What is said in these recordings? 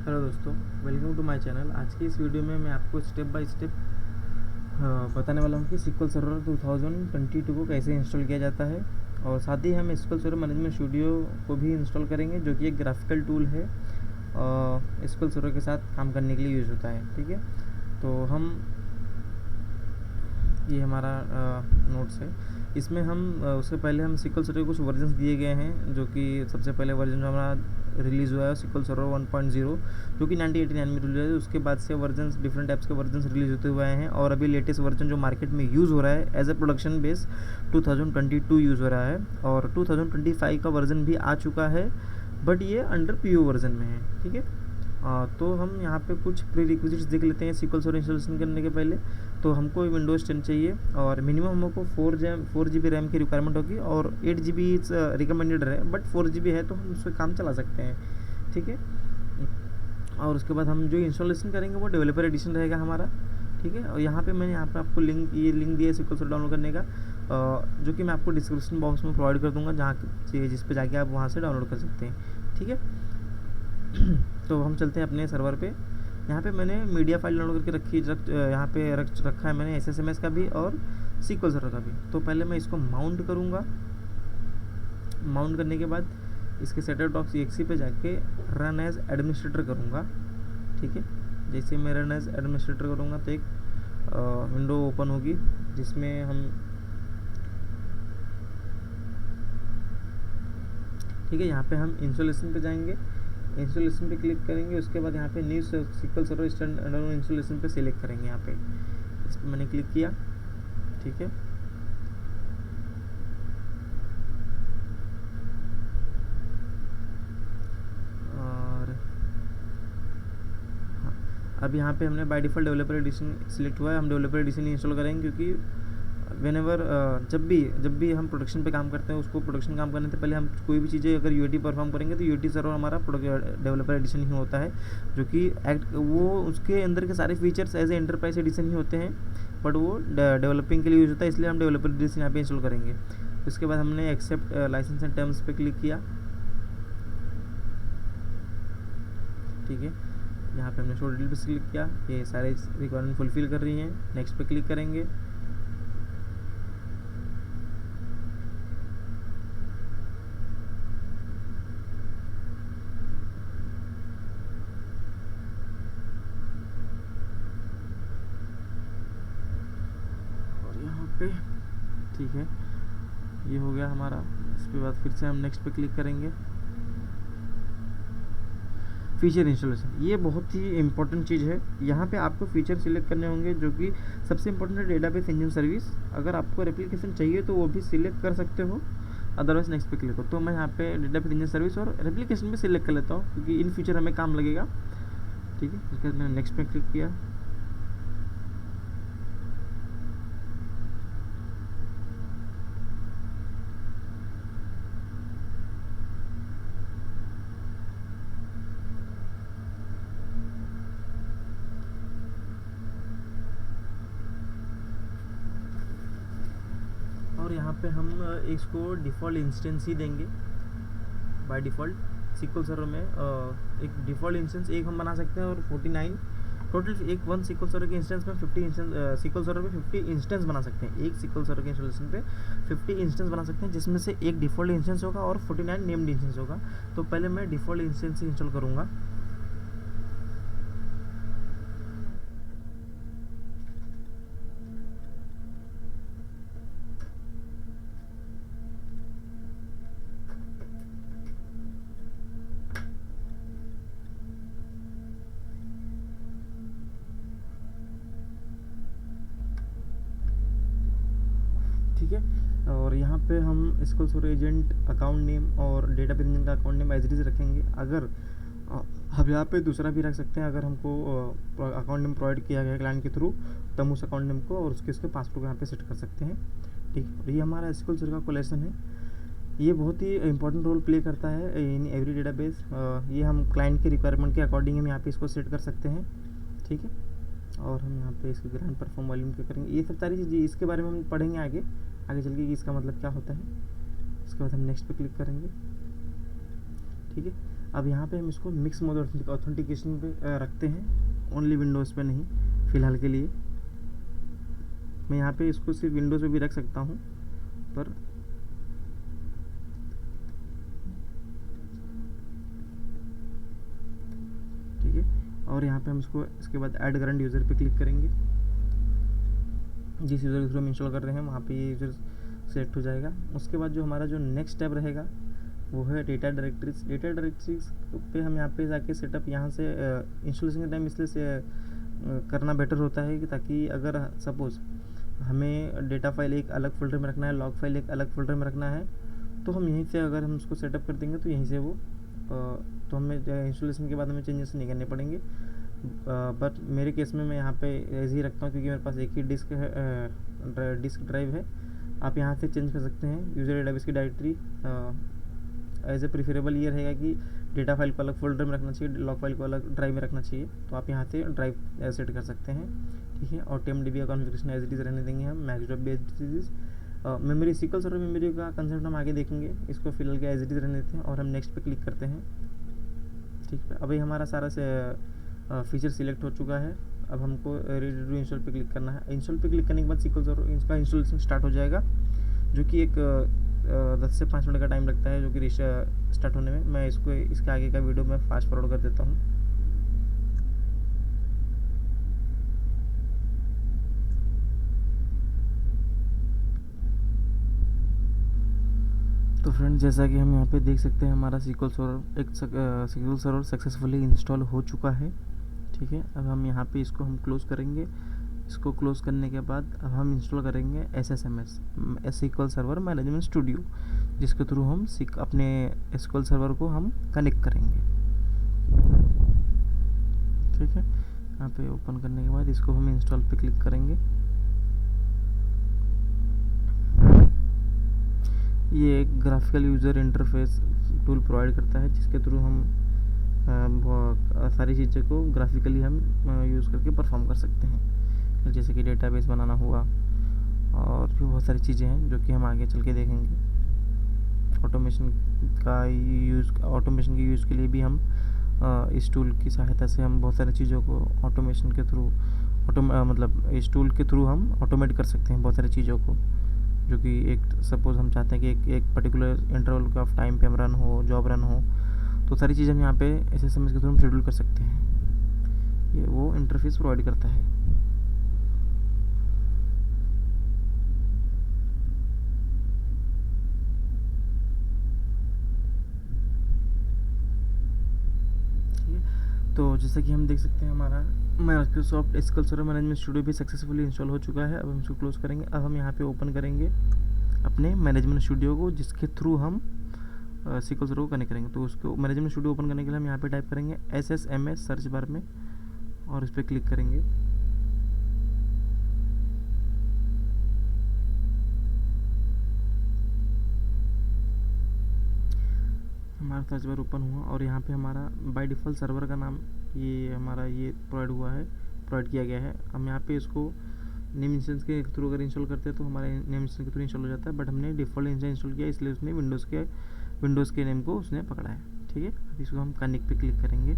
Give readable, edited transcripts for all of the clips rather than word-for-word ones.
Hello दोस्तों, welcome to my channel. आज की इस वीडियो में मैं आपको स्टेप बाय स्टेप बताने वाला हूँ कि SQL सर्वर 2022 को कैसे इंस्टॉल किया जाता है। और साथ ही हम SQL सर्वर मैनेजमेंट स्टूडियो को भी इंस्टॉल करेंगे, जो कि एक ग्राफिकल टूल है SQL सर्वर के साथ काम करने के लिए यूज़ होता है। ठीक है, तो हम ये हमारा नोट्स है। इसमें हम उससे पहले हम SQL सर्वर के कुछ वर्जन्स दिए गए हैं, जो कि सबसे पहले वर्जन जो हमारा रिलीज़ हुआ है SQL सर्वर 1.0, जो कि 1989 में रिलीज है। उसके बाद से वर्जन्स, डिफरेंट टाइप्स के वर्जन्स रिलीज़ होते हुए आए हैं, और अभी लेटेस्ट वर्जन जो मार्केट में यूज़ हो रहा है as a production base 2022 use हो रहा है, और 2025 का वर्जन भी आ चुका है, बट ये अंडर PO वर्जन में है। ठीक है, तो हम यहाँ पे कुछ प्री रिक्विजिट्स देख लेते हैं SQL सर्वर इंस्टॉलेशन करने के पहले। तो हमको विंडोज़ 10 चाहिए, और मिनिमम हमको 4 GB रैम की रिक्वायरमेंट होगी, और 8 GB रिकमेंडेड है, बट 4 GB है तो हम उससे काम चला सकते हैं। ठीक है, और उसके बाद हम जो इंस्टॉलेशन करेंगे वो डेवलपर एडिशन रहेगा हमारा। ठीक है, और यहाँ पे मैंने यहाँ पे आपको लिंक दिया है SQL सर्वर डाउनलोड करने का, जो कि मैं आपको डिस्क्रिप्शन बॉक्स में प्रोवाइड कर दूँगा, जहाँ जिस पे जाके आप वहाँ से डाउनलोड कर सकते हैं। ठीक है, तो हम चलते हैं अपने सर्वर पे। यहाँ पे मैंने मीडिया फाइल डाउनलोड करके यहाँ पे रखा है मैंने SSMS का भी और SQL सर्वर का भी। तो पहले मैं इसको माउंट करूँगा। माउंट करने के बाद इसके सेटअप डॉक्स exe पे जाके रन एज एडमिनिस्ट्रेटर करूँगा। ठीक है, जैसे मैं रन एज एडमिनिस्ट्रेटर करूँगा तो एक विंडो ओपन होगी, जिसमें हम, ठीक है, यहाँ पे हम इंस्टॉलेशन पे जाएंगे। इंस्टॉलेशन पे क्लिक करेंगे, उसके बाद यहाँ पे new SQL server stand alone installation पे सिलेक्ट करेंगे। यहाँ पे इस पर मैंने क्लिक किया। ठीक है, और हाँ, अब यहाँ पे हमने by default developer edition select हुआ है। हम डेवलपर एडिशन इंस्टॉल करेंगे, क्योंकि वेनेवर जब भी हम प्रोडक्शन पे काम करते हैं, उसको प्रोडक्शन काम करने से पहले हम कोई भी चीज़ें अगर UAT परफॉर्म करेंगे तो UAT सर्वर हमारा डेवलपर एडिशन ही होता है, जो कि वो उसके अंदर के सारे features as a enterprise edition ही होते हैं, बट वो डेवलपिंग के लिए यूज़ होता है, इसलिए हम डेवलपर एडिशन यहाँ पे इंस्टॉल करेंगे। उसके बाद हमने एक्सेप्ट लाइसेंस एंड टर्म्स पे क्लिक किया। ठीक है, यहाँ पे हमने शो डिटेल पे क्लिक किया, ये सारे रिक्वायरमेंट फुलफिल कर रही हैं। नेक्स्ट पे क्लिक करेंगे। और यहाँ पे ठीक है, ये हो गया हमारा। इसके बाद फिर से हम नेक्स्ट पे क्लिक करेंगे। फीचर इंस्टॉलेशन, ये बहुत ही इंपॉर्टेंट चीज़ है। यहाँ पे आपको फीचर सिलेक्ट करने होंगे, जो कि सबसे इंपॉर्टेंट है डेटाबेस इंजन सर्विस। अगर आपको रेप्लिकेशन चाहिए तो वो भी सिलेक्ट कर सकते हो, अदरवाइज नेक्स्ट पे क्लिक हो। तो मैं यहाँ पे डेटाबेस इंजन सर्विस और रेप्लिकेशन भी सिलेक्ट कर लेता हूँ, क्योंकि इन फ्यूचर हमें काम लगेगा। ठीक है, उसके बाद मैंने नेक्स्ट पे क्लिक किया। और यहाँ पे हम इसको डिफ़ॉल्ट इंस्टेंस ही देंगे। बाय डिफ़ॉल्ट SQL सर्वर में एक डिफ़ॉल्ट इंस्टेंस एक हम बना सकते हैं, और 49 टोटल एक वन SQL सर्वर के इंस्टेंस में 50 इंस्टेंस, SQL सर्वर पे 50 इंस्टेंस बना सकते हैं। एक SQL सर्वर के इंस्टॉलेशन पे 50 इंस्टेंस बना सकते हैं, जिसमें से एक डिफ़ॉल्ट इंस्टेंस होगा और 49 नेम्ड इंस्टेंस होगा। तो पहले मैं डिफ़ॉल्ट इंस्टेंस ही इंस्टॉल करूँगा। ठीक है, और यहाँ पे हम SQL server agent account name और डेटाबेस इंजन का account name as it is रखेंगे। अगर हम यहाँ पे दूसरा भी रख सकते हैं, अगर हमको अकाउंट नेम प्रोवाइड किया गया है क्लाइंट के थ्रू, तो हम उस अकाउंट नेम को और उसके पासवर्ड को यहाँ पे सेट कर सकते हैं। ठीक है, और ये हमारा SQL सर्वर का कोलेक्शन है। ये बहुत ही इंपॉर्टेंट रोल प्ले करता है इन एवरी डेटाबेस। ये हम क्लाइंट के रिक्वायरमेंट के अकॉर्डिंग हम यहाँ पे इसको सेट कर सकते हैं। ठीक है, और हम यहाँ पे इसके ग्रांड परफॉर्म वॉल्यूम पे करेंगे। ये सब सारी चीज़ें इसके बारे में हम पढ़ेंगे आगे चल के कि इसका मतलब क्या होता है। उसके बाद हम नेक्स्ट पे क्लिक करेंगे। ठीक है, अब यहाँ पे हम इसको मिक्स मोड ऑथेंटिकेशन पे रखते हैं, ओनली विंडोज़ पे नहीं फ़िलहाल के लिए। मैं यहाँ पे इसको सिर्फ विंडोज़ पे भी रख सकता हूँ, पर ठीक है। और यहाँ पे हम इसको इसके बाद ऐड करंट यूज़र पे क्लिक करेंगे। जिस यूज़र के थ्रू हम इंस्टॉल कर रहे हैं वहाँ पे ये यूज़र सेलेक्ट हो जाएगा। उसके बाद जो हमारा जो नेक्स्ट स्टेप रहेगा वो है डेटा डायरेक्टरीज। डेटा डायरेक्टरीज पे हम यहाँ पे जाके सेटअप यहाँ से इंस्टॉलेशन के टाइम इसलिए से करना बेटर होता है कि ताकि अगर सपोज़ हमें डेटा फाइल एक अलग फोल्डर में रखना है, लॉग फाइल एक अलग फोल्डर में रखना है, तो हम यहीं से अगर हम उसको सेटअप कर देंगे तो यहीं से वो तो हमें इंस्टॉलेशन के बाद हमें चेंजेस नहीं करने पड़ेंगे। बट मेरे केस में मैं यहाँ पे ऐसे ही रखता हूँ क्योंकि मेरे पास एक ही डिस्क है, डिस्क ड्राइव है। आप यहाँ से चेंज कर सकते हैं यूज़र डेटाबेस की डायरेक्टरी। एज ए प्रीफरेबल ये रहेगा कि डेटा फाइल को अलग फोल्डर में रखना चाहिए, लॉग फाइल को अलग ड्राइव में रखना चाहिए, तो आप यहाँ से ड्राइव सेट कर सकते हैं, ठीक है। और TMDB का कॉन्फ़िगरेशन एज इट इज़ रहने देंगे हम, MAXDOP base memory SQL server memory का कंसेप्ट हम आगे देखेंगे, इसको फिलहाल के एज इट इज़ रहने देते हैं और हम नेक्स्ट पे क्लिक करते हैं, ठीक है। अभी हमारा सारा से फीचर सिलेक्ट हो चुका है। अब हमको रेडी टू इंस्टॉल पे क्लिक करना है। इंस्टॉल पे क्लिक करने के बाद SQL सर्वर इसका इंस्टॉलेशन स्टार्ट हो जाएगा, जो कि एक 10 से 5 मिनट का टाइम लगता है जो कि स्टार्ट होने में। मैं इसको इसके आगे का वीडियो मैं फास्ट फॉरवर्ड कर देता हूँ। तो फ्रेंड्स, जैसा कि हम यहाँ पे देख सकते हैं हमारा SQL सर्वर सक्सेसफुली इंस्टॉल हो चुका है, ठीक है। अब हम यहाँ पे इसको हम क्लोज़ करेंगे। इसको क्लोज़ करने के बाद अब हम इंस्टॉल करेंगे SSMS SQL server management studio, जिसके थ्रू हम अपने SQL सर्वर को हम कनेक्ट करेंगे, ठीक है। यहाँ पे ओपन करने के बाद इसको हम इंस्टॉल पे क्लिक करेंगे। ये एक graphical user interface tool provide करता है, जिसके थ्रू हम सारी चीज़ों को ग्राफिकली हम यूज़ करके परफॉर्म कर सकते हैं, जैसे कि डेटाबेस बनाना हुआ और भी बहुत सारी चीज़ें हैं जो कि हम आगे चल के देखेंगे। ऑटोमेशन के यूज़ के लिए भी हम इस टूल की सहायता से हम बहुत सारी चीज़ों को ऑटोमेशन के थ्रू मतलब इस टूल के थ्रू हम ऑटोमेट कर सकते हैं बहुत सारी चीज़ों को, जो कि एक सपोज़ हम चाहते हैं कि एक पर्टिकुलर इंटरवल का ऑफ टाइम पे हम रन हो, जॉब रन हो, तो सारी चीज़ें हम यहाँ पे SSMS के थ्रू हम शेड्यूल कर सकते हैं। ये वो इंटरफेस प्रोवाइड करता है। तो जैसा कि हम देख सकते हैं हमारा Microsoft SQL server management studio भी सक्सेसफुली इंस्टॉल हो चुका है। अब हम इसको क्लोज़ करेंगे। अब हम यहाँ पे ओपन करेंगे अपने मैनेजमेंट स्टूडियो को, जिसके थ्रू हम SQL सर्वर को कनेक्ट करेंगे। तो उसको मैनेजमेंट स्टूडियो ओपन करने के लिए हम यहाँ पे टाइप करेंगे SSMS सर्च बार में और इस पर क्लिक करेंगे। हमारा सर्च बार ओपन हुआ और यहाँ पे हमारा बाय डिफ़ॉल्ट सर्वर का नाम ये हमारा ये प्रोवाइड किया गया है। हम यहाँ पे इसको नेम इंस्टेंस के थ्रू अगर इंस्टॉल करते हैं तो हमारे नेम इंस्टेंस के थ्रू इंस्टॉल हो जाता है, बट हमने डिफ़ॉल्ट इंस्टॉल किया इसलिए उसने विंडोज़ के नेम को उसने पकड़ा है, ठीक है। अब इसको हम कनेक्ट पे क्लिक करेंगे।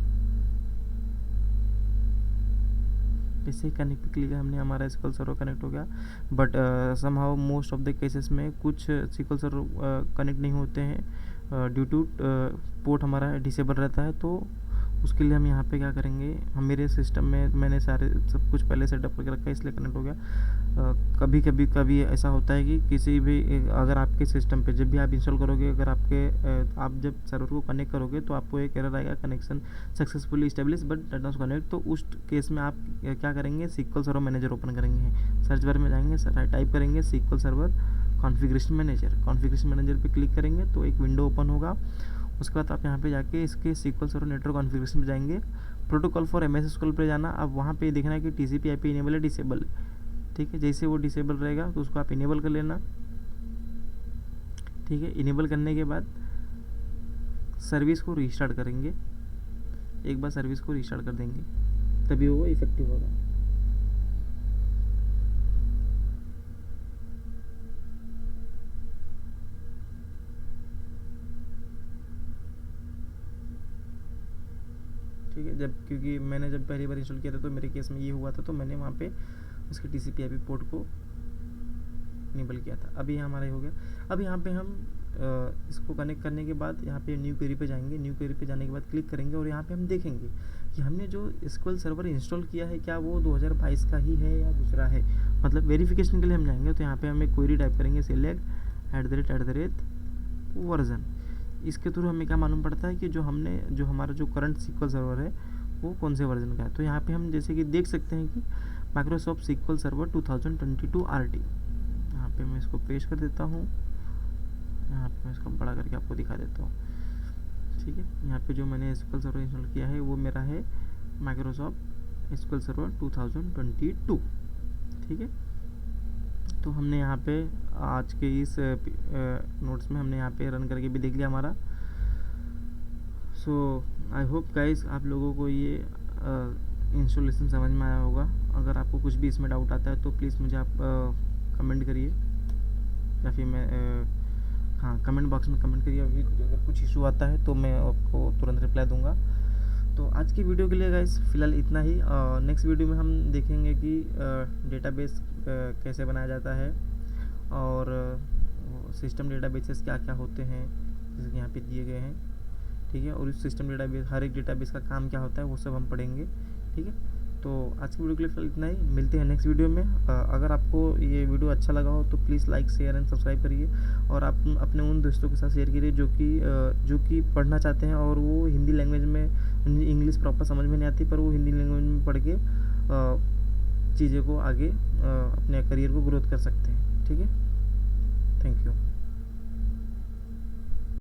इससे कनेक्ट पे क्लिक हमने हमारा SQL सर्वर कनेक्ट हो गया, but somehow most of the cases में कुछ SQL सर्वर कनेक्ट नहीं होते हैं ड्यू टू पोर्ट हमारा डिसेबल रहता है। तो उसके लिए हम यहाँ पे क्या करेंगे, हम मेरे सिस्टम में मैंने सब कुछ पहले सेटअप करके रखा है इसलिए कनेक्ट हो गया। कभी ऐसा होता है कि किसी भी अगर आपके सिस्टम पे जब भी आप इंस्टॉल करोगे, अगर आप जब सर्वर को कनेक्ट करोगे तो आपको एक एरर आएगा, connection successfully establish but does not connect. तो उस केस में आप क्या करेंगे, SQL सर्वर मैनेजर ओपन करेंगे, सर्च बार में जाएंगे, टाइप करेंगे SQL सर्वर कॉन्फ़िगरेशन मैनेजर पे क्लिक करेंगे तो एक विंडो ओपन होगा। उसके बाद आप यहाँ पे जाके इसके SQL सर्वर नेटवर्क कॉन्फ़िगरेशन में जाएंगे, प्रोटोकॉल फॉर MS SQL पे जाना। अब वहाँ पे देखना है कि TCP IP इनेबल है डिसेबल है, ठीक है। जैसे वो डिसेबल रहेगा तो उसको आप इनेबल कर लेना, ठीक है। इनेबल करने के बाद सर्विस को रीस्टार्ट करेंगे, एक बार सर्विस को रीस्टार्ट कर देंगे तभी वो इफेक्टिव होगा। ठीक है, जब क्योंकि मैंने जब पहली बार इंस्टॉल किया था तो मेरे केस में ये हुआ था, तो मैंने वहाँ पे उसके TCP/IP पोर्ट को इनेबल किया था। अभी हमारा ये हो गया। अब यहाँ पे हम इसको कनेक्ट करने के बाद यहाँ पे न्यू क्वेरी पे जाएंगे। न्यू क्वेरी पे जाने के बाद क्लिक करेंगे और यहाँ पे हम देखेंगे कि हमने जो SQL सर्वर इंस्टॉल किया है क्या वो 2022 का ही है या दूसरा है। मतलब वेरिफिकेशन के लिए हम जाएंगे तो यहाँ पे हम एक क्वेरी टाइप करेंगे, सेलेक्ट @वर्जन। इसके थ्रू हमें क्या मालूम पड़ता है कि जो हमारा जो करंट SQL सर्वर है वो कौन से वर्जन का है। तो यहाँ पे हम जैसे कि देख सकते हैं कि माइक्रोसॉफ्ट SQL सर्वर 2022 RT। यहाँ पे मैं इसको पेस्ट कर देता हूँ, यहाँ पे मैं इसको बड़ा करके आपको दिखा देता हूँ। ठीक है, यहाँ पे जो मैंने SQL सर्वर इंस्टॉल किया है वो मेरा है माइक्रोसॉफ्ट SQL सर्वर 2022। ठीक है, तो हमने यहाँ पे आज के इस नोट्स में हमने यहाँ पे रन करके भी देख लिया हमारा। सो आई होप गाइस आप लोगों को ये इंस्टॉलेशन समझ में आया होगा। अगर आपको कुछ भी इसमें डाउट आता है तो प्लीज़ मुझे आप कमेंट करिए, या फिर मैं हाँ कमेंट बॉक्स में कमेंट करिए। अगर कुछ इशू आता है तो मैं आपको तुरंत रिप्लाई दूंगा। तो आज की वीडियो के लिए गाइस फ़िलहाल इतना ही। नेक्स्ट वीडियो में हम देखेंगे कि डेटाबेस कैसे बनाया जाता है और सिस्टम डेटाबेसेस क्या क्या होते हैं, जैसे कि यहाँ पे दिए गए हैं। ठीक है, और इस सिस्टम डेटाबेस, हर एक डेटाबेस का काम क्या होता है वो सब हम पढ़ेंगे। ठीक है, तो आज की वीडियो के लिए फिलहाल इतना ही। मिलते हैं नेक्स्ट वीडियो में। अगर आपको ये वीडियो अच्छा लगा हो तो please like, share and subscribe करिए और आप अपने उन दोस्तों के साथ शेयर करिए जो कि पढ़ना चाहते हैं और वो हिंदी लैंग्वेज में, इंग्लिश प्रॉपर समझ में नहीं आती पर वो हिंदी लैंग्वेज में पढ़ के चीज़ों को आगे अपने करियर को ग्रोथ कर सकते हैं। ठीक है, थैंक यू।